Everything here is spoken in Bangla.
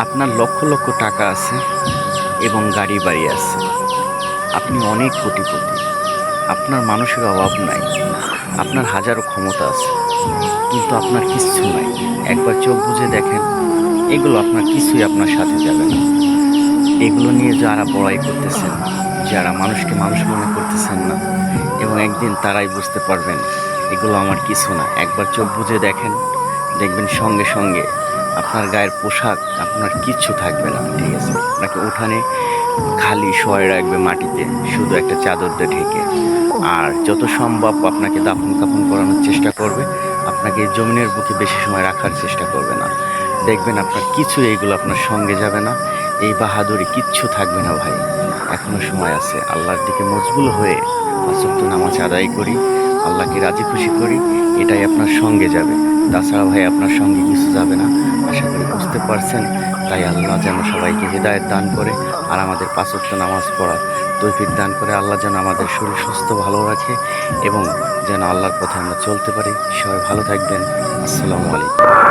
আপনার লক্ষ লক্ষ টাকা আছে এবং গাড়ি বাড়ি আছে, আপনি অনেক কোটিপতি, আপনার মানুষের অভাব নাই, আপনার হাজারো ক্ষমতা আছে, কিন্তু আপনার কিচ্ছু নাই। একবার চোখ বুজে দেখেন, এগুলো আপনার কিছুই আপনার সাথে যাবে না। এগুলো নিয়ে যারা বড়াই করতেছেন, যারা মানুষকে মানুষ মনে করতেছেন না, এবং একদিন তারাই বুঝতে পারবেন এগুলো আমার কিছু না। একবার চোখ বুজে দেখেন, দেখবেন সঙ্গে সঙ্গে আপনার গায়ের পোশাক আপনার কিচ্ছু থাকবে না। ঠিক আছে, আপনাকে উঠানে খালি শোয়াই রাখবে মাটিতে, শুধু একটা চাদর দিয়ে ঢেকে। আর যত সম্ভব আপনাকে দাফন কাফন করানোর চেষ্টা করবে, আপনাকে এই জমিনের বুকে বেশি সময় রাখার চেষ্টা করবে না। দেখবেন আপনার কিছু এইগুলো আপনার সঙ্গে যাবে না, এই বাহাদুরি কিচ্ছু থাকবে না ভাই। এখনো সময় আছে, আল্লাহর দিকে মজবুল হয়ে পাঁচ ওয়াক্ত নামাজ আদায় করি, আল্লাহকে রাজি খুশি করি, এটাই আপনার সঙ্গে যাবে। তাছাড়া ভাই আপনার সঙ্গে কিছু যাবে না। আশা করি বুঝতে পারছেন। তাই আল্লাহ যেন সবাইকে হৃদায়ত দান করে আর আমাদের পাঁচ ওয়াক্ত নামাজ পড়া তৌফিক দান করে। আল্লাহ যেন আমাদের শরীর সুস্থ ভালো রাখে এবং যেন আল্লাহর পথে আমরা চলতে পারি। সবাই ভালো থাকবেন। আসসালামু আলাইকুম।